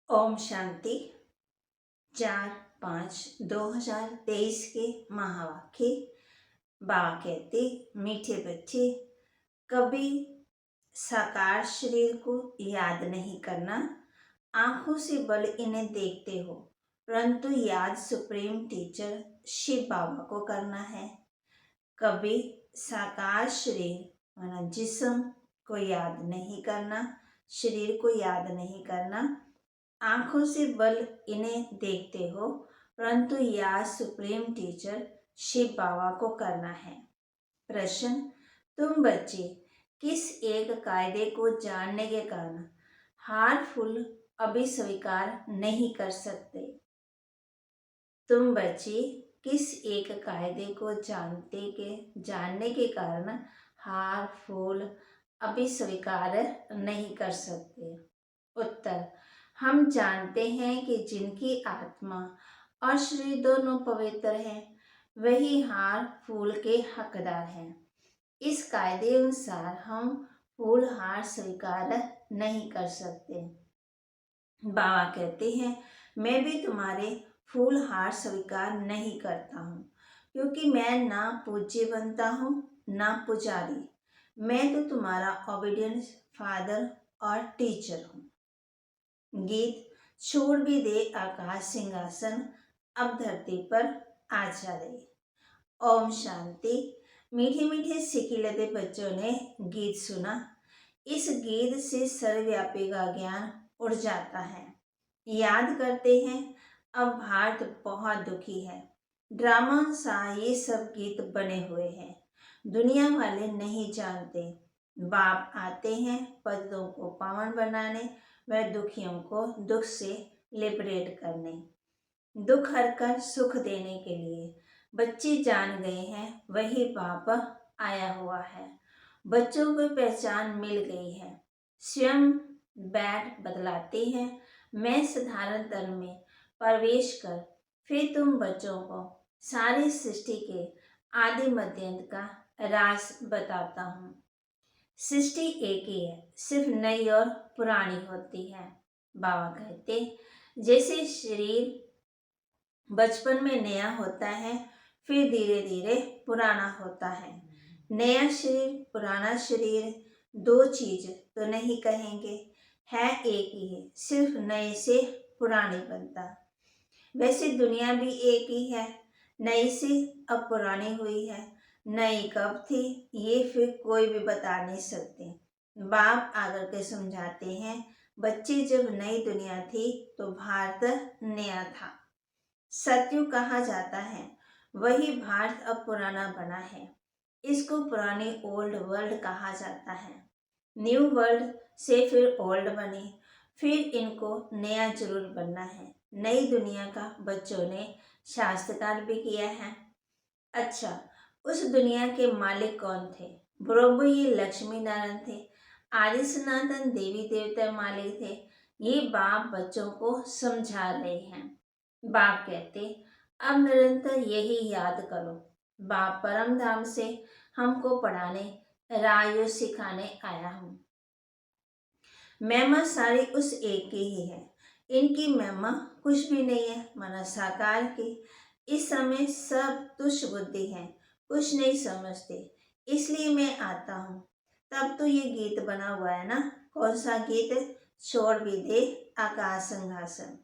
ओम शांति। 4/5/2023 के महावाक्य। बाबा कहते, मीठे बच्चे, कभी साकार शरीर को याद नहीं करना। आंखों से बल इन्हें देखते हो, परंतु याद सुप्रीम टीचर शिव बाबा को करना है। कभी साकार शरीर माना जिस्म को याद नहीं करना, शरीर को याद नहीं करना। आंखों से बल इन्हें देखते हो, परंतु याद सुप्रीम टीचर शिव बाबा को करना है। प्रश्न, तुम बच्चे किस एक कायदे को जानने के कारण हार फूल अभी स्वीकार नहीं कर सकते? तुम बच्चे किस एक कायदे को जानने के कारण हार फूल अभी स्वीकार नहीं कर सकते? उत्तर, हम जानते हैं कि जिनकी आत्मा और शरीर दोनों पवित्र हैं, वही हार फूल के हकदार हैं। इस कायदे अनुसार हम फूल हार स्वीकार नहीं कर सकते। बाबा कहते हैं, मैं भी तुम्हारे फूल हार स्वीकार नहीं करता हूँ, क्योंकि मैं ना पूज्य बनता हूँ ना पुजारी। मैं तो तुम्हारा ओबीडियंट फादर और टीचर हूँ। गीत। छोड़ भी दे आकाश सिंहासन, अब धरती पर आ जा रही। ओम शांति। मीठे मीठे सिखिलते बच्चों ने गीत सुना। इस गीत से सर्वव्यापी का ज्ञान उड़ जाता है। याद करते हैं, अब भारत बहुत दुखी है। ड्रामा सा ये सब गीत बने हुए हैं, दुनिया वाले नहीं जानते। बाप आते हैं पतितों को पावन बनाने, वह दुखियों को दुख से लिबरेट करने, दुख हरकर सुख देने के लिए। बच्चे जान गए हैं वही बाप आया हुआ है। बच्चों को पहचान मिल गई है। स्वयं बैठ बदलाते हैं। मैं साधारण तन में प्रवेश कर फिर तुम बच्चों को सारी सृष्टि के आदि मध्य अंत का राज बताता हूँ। सृष्टि एक ही है, सिर्फ नई और पुरानी होती है। बाबा कहते, जैसे शरीर बचपन में नया होता है, फिर धीरे धीरे पुराना होता है। नया शरीर पुराना शरीर दो चीज तो नहीं कहेंगे, है एक ही है, सिर्फ नए से पुरानी बनता। वैसे दुनिया भी एक ही है, नई से अब पुरानी हुई है। नई कब थी ये फिर कोई भी बता नहीं सकते। बाप आकर के समझाते हैं, बच्चे जब नई दुनिया थी तो भारत नया था। सत्युग कहा जाता है, वही भारत अब पुराना बना है। इसको पुरानी ओल्ड वर्ल्ड कहा जाता है। न्यू वर्ल्ड से फिर ओल्ड बने, फिर इनको नया जरूर बनना है। नई दुनिया का बच्चों ने शास्त्रकार भी किया है। अच्छा, उस दुनिया के मालिक कौन थे? बरोबर ये लक्ष्मी नारायण थे। आदि सनातन देवी देवता मालिक थे। ये बाप बच्चों को समझा रहे हैं। बाप कहते, अब निरंतर यही याद करो। बाप परम धाम से हमको पढ़ाने राजयोग सिखाने आया हूँ। महिमा सारी उस एक की ही है। इनकी महिमा कुछ भी नहीं है, माना साकार की। इस समय सब तुच्छ बुद्धि है, कुछ नहीं समझते, इसलिए मैं आता हूँ। तब तो ये गीत बना हुआ है ना। कौन सा गीत? छोड़ भी दे आकाश सिंहासन।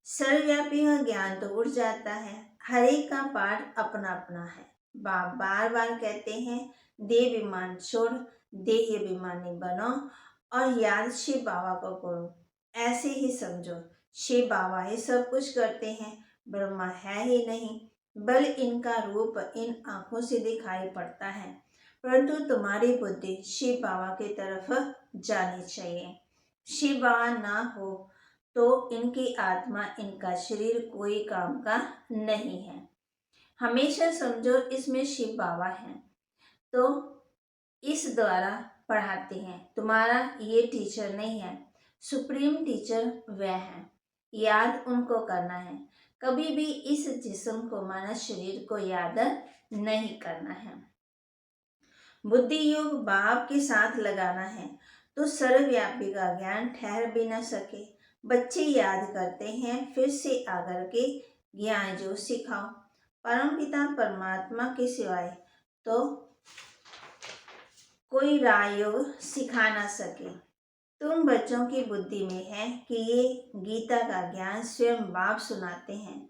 सर्वव्यापी का ज्ञान तो उड़ जाता है। हर एक का पाठ अपना अपना है। बाप बार बार कहते हैं, देह विमान छोड़ देह अभिमानी बनो और याद शिव बाबा को करो। ऐसे ही समझो, शिव बाबा ही सब कुछ करते हैं, ब्रह्मा है ही नहीं, बल इनका रूप इन आंखों से दिखाई पड़ता है। परंतु तुम्हारी बुद्धि शिव बाबा की तरफ जानी चाहिए। शिव बाबा ना हो तो इनकी आत्मा इनका शरीर कोई काम का नहीं है। हमेशा समझो इसमें शिव बाबा हैं, तो इस द्वारा पढ़ाते हैं। तुम्हारा ये टीचर नहीं है, सुप्रीम टीचर वह है। याद उनको करना है। कभी भी इस जिस्म को माना शरीर को याद नहीं करना है। बुद्धि योग बाप के साथ लगाना है तो सर्वव्यापी का ज्ञान ठहर भी न सके। बच्चे याद करते हैं, फिर से आकर के ज्ञान जो सिखाओ। परमपिता परमात्मा के सिवाय तो कोई राजयोग सिखा ना सके। तुम बच्चों की बुद्धि में है कि ये गीता का ज्ञान स्वयं बाप सुनाते हैं,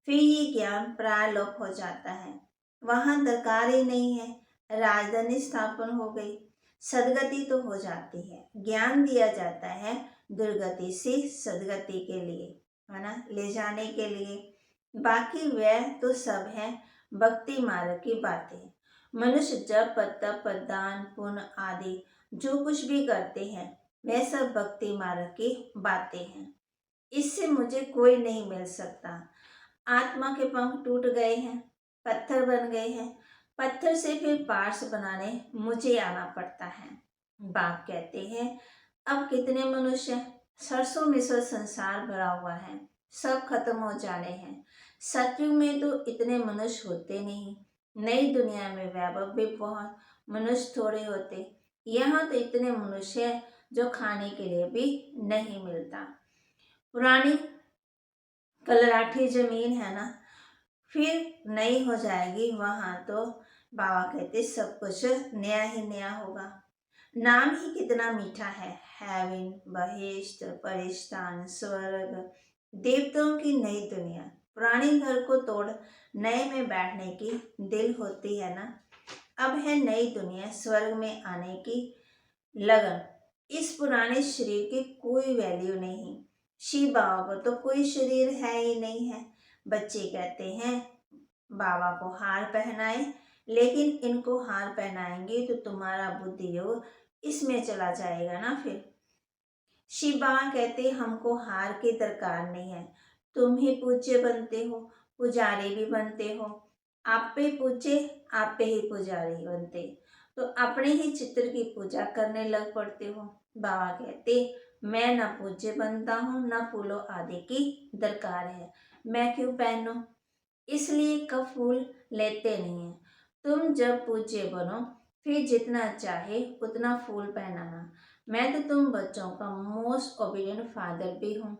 फिर ये ज्ञान प्रायलोप हो जाता है, वहां दरकार ही नहीं है, राजधानी स्थापन हो गई, सदगति तो हो जाती है। ज्ञान दिया जाता है दुर्गति से सदगति के लिए, है ना, ले जाने के लिए। बाकी वह तो सब है भक्ति मार्ग की बातें। मनुष्य जब तप दान पुण्य आदि जो कुछ भी करते हैं वह सब भक्ति मार्ग की बातें हैं। इससे मुझे कोई नहीं मिल सकता। आत्मा के पंख टूट गए हैं, पत्थर बन गए हैं, पत्थर से फिर पार्स बनाने मुझे आना पड़ता है। बाप कहते हैं अब कितने मनुष्य, सरसों में से संसार भरा हुआ है, सब खत्म हो जाने हैं। सतयुग में तो इतने मनुष्य होते नहीं, नई दुनिया में वैभव भी बहुत, मनुष्य थोड़े होते। यहाँ तो इतने मनुष्य हैं जो खाने के लिए भी नहीं मिलता। पुरानी कलराठी जमीन है ना, फिर नई हो जाएगी, वहां तो बाबा कहते सब कुछ नया ही नया होगा। नाम ही कितना मीठा है, हेवन, बहिष्ट, परिस्थान, स्वर्ग, देवताओं की नई दुनिया। पुराने घर को तोड़ नए में बैठने की दिल होती है ना। अब है नई दुनिया, स्वर्ग में आने की लगन। इस पुराने शरीर की कोई वैल्यू नहीं। शिव बाबा को तो कोई शरीर है ही नहीं है। बच्चे कहते हैं बाबा को हार पहनाए, लेकिन इनको हार पहनाएंगे तो तुम्हारा बुद्धि योग इसमें चला जाएगा ना। फिर शिव बाबा कहते हमको हार की दरकार नहीं है, तुम ही पूज्य बनते हो, पुजारी भी बनते हो। आप पे पूज्य, आप पे ही पुजारी बनते, तो अपने ही चित्र की पूजा करने लग पड़ते हो। बाबा कहते मैं ना पूज्य बनता हूँ, ना फूलों आदि की दरकार है, मैं क्यों पहनूं, इसलिए कब फूल लेते नहीं हैं। तुम जब पूज्य बनो फिर जितना चाहे उतना फूल पहनाना। मैं तो तुम बच्चों का मोस्ट ओबीडियंट फादर भी हूँ,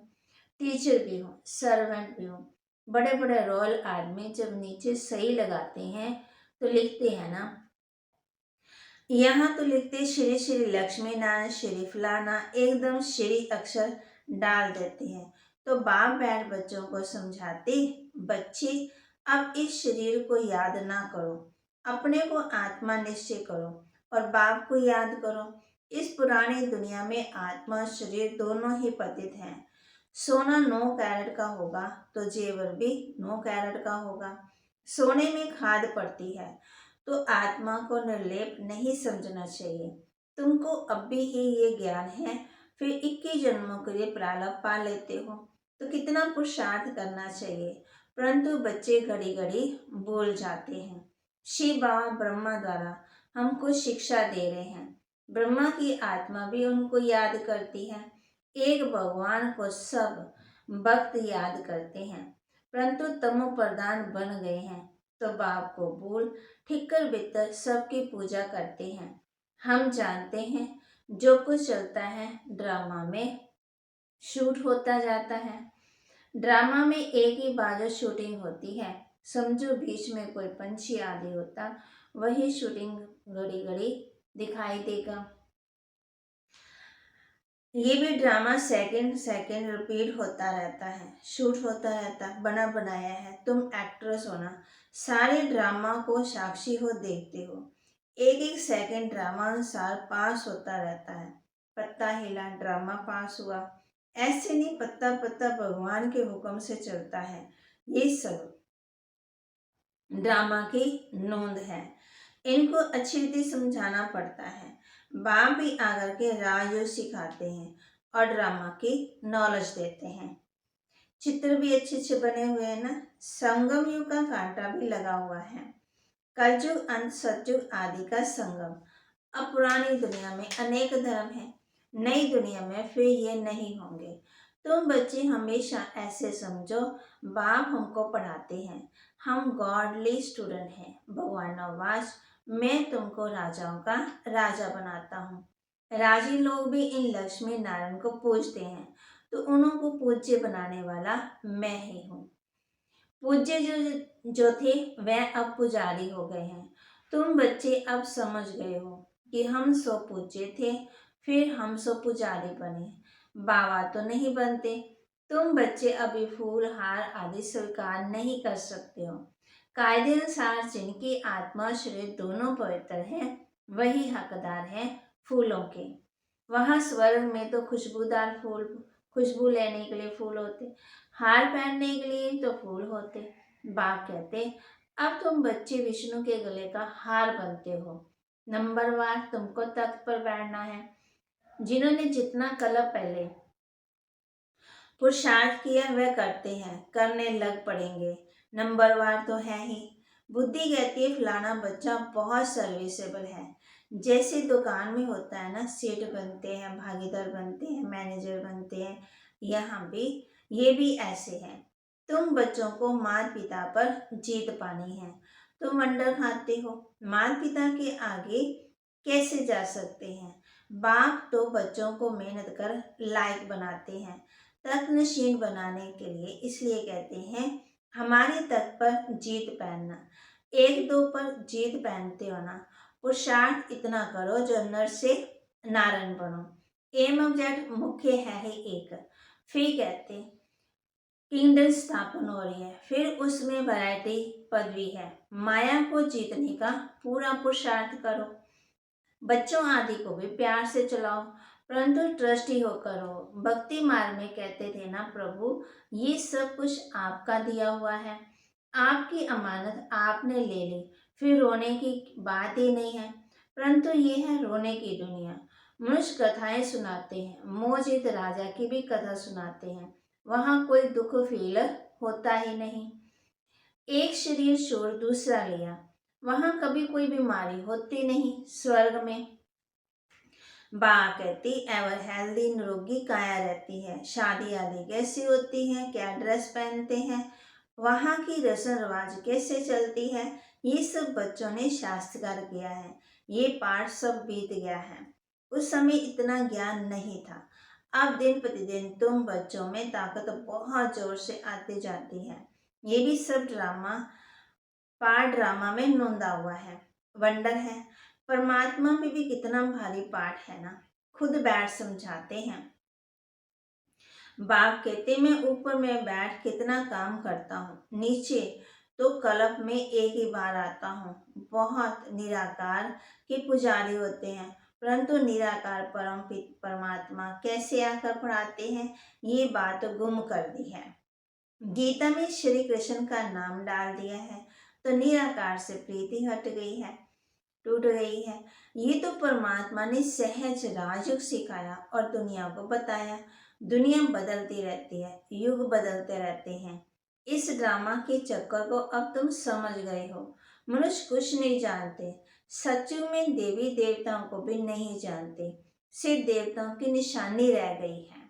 टीचर भी हूँ, सर्वेंट भी हूँ। बड़े बड़े रॉयल आदमी जब नीचे सही लगाते हैं तो लिखते हैं ना, यहाँ तो लिखते श्री श्री लक्ष्मी नारायण श्री फलाना, एकदम श्री अक्षर डाल देते हैं। तो बाप बैठ बच्चों को समझाते, बच्चे अब इस शरीर को याद ना करो, अपने को आत्मा निश्चय करो और बाप को याद करो। इस पुरानी दुनिया में आत्मा और शरीर दोनों ही पतित हैं। सोना 9 कैरेट का होगा तो जेवर भी 9 कैरेट का होगा। सोने में खाद पड़ती है, तो आत्मा को निर्लेप नहीं समझना चाहिए। तुमको अब भी ही ये ज्ञान है, फिर 21 जन्मों के लिए प्रारब्ध पा लेते हो, तो कितना पुरुषार्थ करना चाहिए। परंतु बच्चे घड़ी घड़ी भूल जाते हैं। शिव बाबा ब्रह्मा द्वारा हमको शिक्षा दे रहे हैं। ब्रह्मा की आत्मा भी उनको याद करती है। एक भगवान को सब भक्त याद करते हैं, परंतु तमो प्रधान बन गए हैं तो बाप को भूल ठिक्कर बित्तर सबकी पूजा करते हैं। हम जानते हैं जो कुछ चलता है ड्रामा में शूट होता जाता है। ड्रामा में एक ही बार जो शूटिंग होती है, समझो बीच में कोई पंछी आदि होता, वही शूटिंग घड़ी घड़ी दिखाई देगा। ये भी ड्रामा सेकंड सेकंड रिपीट होता रहता है, शूट होता रहता, बना बनाया है। तुम एक्ट्रेस हो ना, सारे ड्रामा को साक्षी हो, देखते हो। एक एक सेकंड ड्रामा अनुसार पास होता रहता है। पत्ता हिला ड्रामा पास हुआ, ऐसे नहीं, पत्ता पत्ता भगवान के हुक्म से चलता है। ये सब ड्रामा की नोंद है, इनको अच्छी रीति समझाना पड़ता है। बाप भी आकर के राजयोग सिखाते हैं और ड्रामा की नॉलेज देते हैं। चित्र भी अच्छे अच्छे बने हुए हैं ना। संगम युग का कांटा भी लगा हुआ है। कलयुग अंत सतयुग आदि का संगम। अब पुरानी दुनिया में अनेक धर्म हैं, नई दुनिया में फिर ये नहीं होंगे। तुम बच्चे हमेशा ऐसे समझो, बाप हमको पढ़ाते हैं, हम गॉडली स्टूडेंट हैं। भगवान नवाज, मैं तुमको राजाओं का राजा बनाता हूँ। राजी लोग भी इन लक्ष्मी नारायण को पूजते हैं, तो उनको पूज्य बनाने वाला मैं ही हूँ। पूज्य जो जो थे वह अब पुजारी हो गए हैं। तुम बच्चे अब समझ गए हो कि हम सो पूज्य थे, फिर हम सो पुजारी बने, बाबा तो नहीं बनते। तुम बच्चे अभी फूल हार आदि स्वीकार नहीं कर सकते हो। कायदे अनुसार जिनकी आत्मा शरीर दोनों पवित्र है वही हकदार है फूलों के। वहां स्वर्ग में तो खुशबूदार फूल, खुशबू लेने के लिए फूल होते, हार पहनने के लिए तो फूल होते। बाप कहते, अब तुम बच्चे विष्णु के गले का हार बनते हो। नंबरवार तुमको तख्त पर बैठना है। जिन्होंने जितना कलप पहले पुरुषार्थ किया वह करते हैं, करने लग पड़ेंगे। नंबरवार तो है ही। बुद्धि कहती है फलाना बच्चा बहुत सर्विसेबल है। जैसे दुकान में होता है ना, सेठ बनते हैं, भागीदार बनते हैं, मैनेजर बनते हैं, यहाँ भी ये भी ऐसे है। तुम बच्चों को माता पिता पर जीत पानी है। तुम अंडर खाते हो, माता पिता के आगे कैसे जा सकते हैं। बाप तो बच्चों को मेहनत कर लायक बनाते हैं, तख्त नशीन बनाने के लिए। इसलिए कहते हैं हमारे तख्त पर जीत पहनना। एक दो पर जीत पहनते हो ना, पुरुषार्थ इतना करो जो नर से नारायण बनो। एम ऑब्जेक्ट मुख्य है ही एक। फिर कहते किंगडम स्थापन हो रही है, फिर उसमें वैरायटी पदवी है। माया को जीतने का पूरा पुरुषार्थ करो। बच्चों आदि को भी प्यार से चलाओ, परंतु ट्रस्टी होकर हो। भक्ति मार्ग में कहते थे ना प्रभु, ये सब कुछ आपका दिया हुआ है, आपकी अमानत आपने ले ली, फिर रोने की बात ही नहीं है। परंतु ये है रोने की दुनिया। मनुष्य कथाएं सुनाते हैं, मोहजित राजा की भी कथा सुनाते हैं, वहाँ कोई दुख फील होता ही नहीं। एक शरीर छोड़ दूसरा लिया, वहां कभी कोई बीमारी होती नहीं। स्वर्ग में बा कहती एवर हेल्दी निरोगी काया रहती है। शादी आदि कैसी होती है, क्या ड्रेस पहनते हैं, वहाँ की रस्म रिवाज कैसे चलती है, ये सब बच्चों ने शास्त्रकार किया है। ये पाठ सब बीत गया है। उस समय इतना ज्ञान नहीं था। अब दिन प्रतिदिन तुम बच्चों में ताकत बहुत जोर से आती जाती है। ये भी सब ड्रामा, पाठ ड्रामा में नोंदा हुआ है। वंडर है, परमात्मा में भी कितना भारी पाठ है ना। खुद बैठ समझाते हैं। बाप कहते मैं ऊपर में बैठ कितना काम करता हूँ, नीचे तो कल्प में एक ही बार आता हूँ। बहुत निराकार के पुजारी होते हैं, परंतु निराकार परमात्मा कैसे आकर पढ़ाते हैं, ये बात गुम कर दी है। गीता में श्री कृष्ण का नाम डाल दिया है तो निराकार से प्रीति हट गई है, टूट गई है। ये तो परमात्मा ने सहज राजयोग सिखाया और दुनिया को बताया। दुनिया बदलती रहती है, युग बदलते रहते हैं। इस ड्रामा के चक्कर को अब तुम समझ गए हो। मनुष्य कुछ नहीं जानते, सचयुग में देवी देवताओं को भी नहीं जानते, सिर्फ देवताओं की निशानी रह गई है।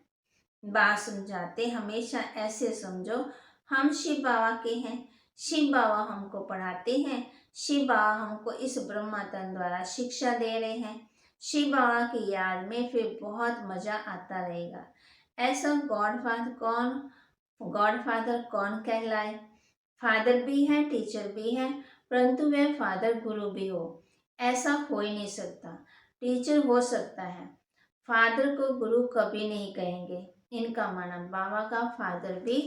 बात समझाते हमेशा ऐसे समझो, हम शिव बाबा के हैं, शिव बाबा हमको पढ़ाते हैं, शिव बाबा हमको इस ब्रह्मातन द्वारा शिक्षा दे रहे हैं। शिव बाबा की याद में फिर बहुत मजा आता रहेगा। ऐसा गॉडफादर कौन कहलाए। फादर भी है, टीचर भी है, परंतु वह फादर गुरु भी हो, ऐसा हो ही नहीं सकता। टीचर हो सकता है, फादर को गुरु कभी नहीं कहेंगे। इनका माना बाबा का फादर भी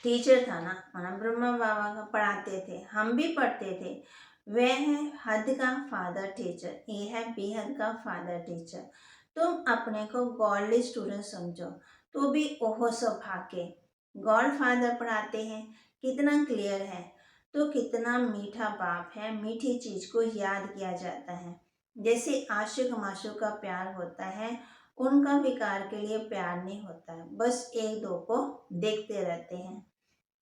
टीचर था ना, माना ब्रह्मा बाबा का पढ़ाते थे, हम भी पढ़ते थे। वह है हद का फादर टीचर, ये है बेहद का फादर टीचर। तुम अपने को गॉडली स्टूडेंट समझो तो भी ओहो सौभाग्य। गॉड फादर पढ़ाते हैं, कितना क्लियर है, तो कितना मीठा बाप है, मीठी चीज को याद किया जाता है। जैसे आशिक माशूक का प्यार होता है, उनका विकार के लिए प्यार नहीं होता है, बस एक दो को देखते रहते हैं।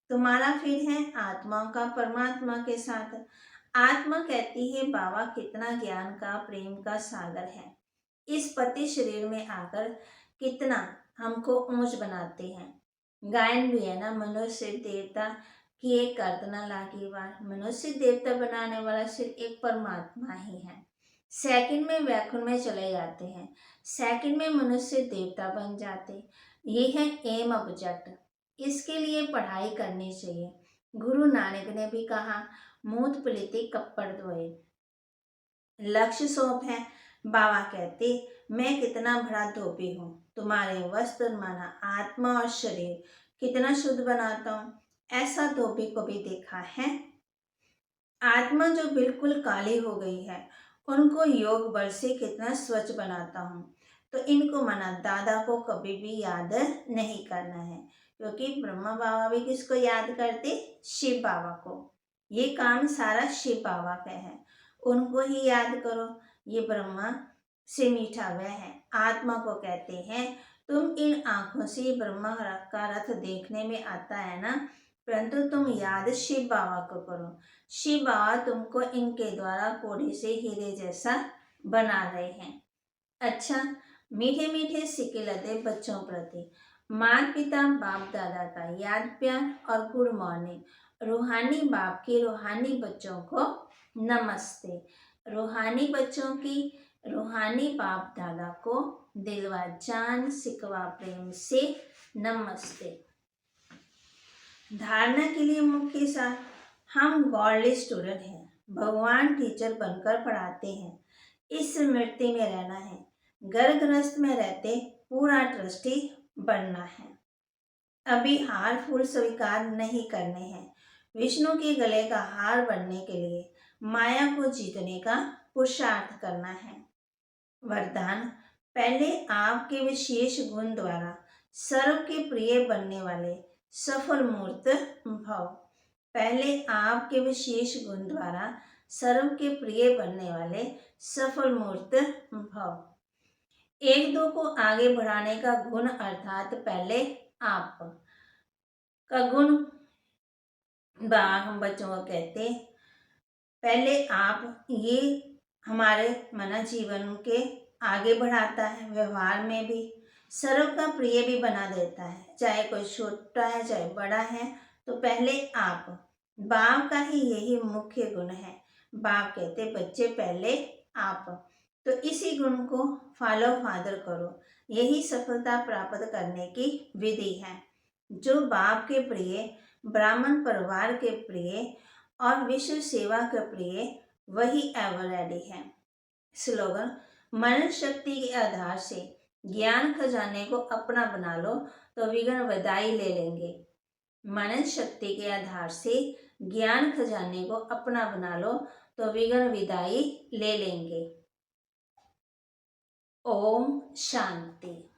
तुम्हारा फिर है आत्माओं का परमात्मा के साथ। आत्मा कहती है बाबा कितना ज्ञान का प्रेम का सागर है, इस पति शरीर में आकर कितना हमको ऊंच बनाते हैं। गायन भी है ना, मनुष्य देवता की एक कर्तना लागी बार। मनुष्य देवता बनाने वाला सिर्फ एक परमात्मा ही है। सेकंड में वैकुंठ में चले जाते हैं, सेकंड में मनुष्य देवता बन जाते, ये है एम ऑब्जेक्ट, इसके लिए पढ़ाई करनी चाहिए। गुरु नानक ने भी कहा, मूत पलिते कप्पड़ धोए। लक्ष्य सौंप है। बाबा कहते, मैं कितना बड़ा धोबी हूँ, तुम्हारे वस्त्र माना आत्मा और शरीर कितना शुद्ध बनाता हूँ। ऐसा धोबी को भी देखा है। आत्मा जो बिल्कुल काली हो गई है, उनको योग बल से कितना स्वच्छ बनाता हूँ। तो इनको माना दादा को कभी भी याद नहीं करना है, क्योंकि ब्रह्मा बाबा भी किसको याद करते? शिव बाबा को। ये काम सारा शिव बाबा का है, उनको ही याद करो। ये ब्रह्मा से मीठा वह है। आत्मा को कहते हैं, तुम इन आंखों से ब्रह्मा का रथ देखने में आता है ना, परंतु तुम याद शिव बाबा को करो। शिव बाबा तुमको इनके द्वारा कोड़ी से हीरे जैसा बना रहे हैं। अच्छा, मीठे मीठे सिक्के लदे बच्चों प्रति माता पिता बाप दादा का याद प्यार और गुड मॉर्निंग। रूहानी बाप की रूहानी बच्चों को नमस्ते। रूहानी बच्चों की रूहानी बाप दादा को दिलवा जान सिकवा प्रेम से नमस्ते। धारणा के लिए मुख्य सार, हम गॉडली स्टूडेंट हैं, भगवान टीचर बनकर पढ़ाते हैं। इस स्मृति में रहना है, घर गृहस्थ में रहते पूरा ट्रस्टी बनना है। अभी हार फूल स्वीकार नहीं करने हैं। विष्णु के गले का हार बनने के लिए माया को जीतने का पुरुषार्थ करना है। वरदान, पहले आपके विशेष गुण द्वारा सर्व के प्रिय बनने वाले सफल मूर्त भव। पहले आपके विशेष गुण द्वारा सर्व के प्रिय बनने वाले सफल मूर्त भव। एक दो को आगे बढ़ाने का गुण, अर्थात पहले आप का गुण हम बच्चों को कहते, पहले आप, ये हमारे मानव जीवन के आगे बढ़ाता है, व्यवहार में भी सर्व का प्रिय भी बना देता है। चाहे कोई छोटा है चाहे बड़ा है, तो पहले आप, बाप का ही यही मुख्य गुण है। बाप कहते, बच्चे पहले आप, तो इसी गुण को फॉलो फादर करो। यही सफलता प्राप्त करने की विधि है। जो बाप के प्रिय, ब्राह्मण परिवार के प्रिय और विश्व सेवा के प्रिय, वही एवर रेडी है। स्लोगन, मनन शक्ति के आधार से ज्ञान खजाने को अपना बना लो तो विघ्न विदाई ले लेंगे। मनन शक्ति के आधार से ज्ञान खजाने को अपना बना लो तो विघ्न विदाई ले लेंगे। ओम शांति।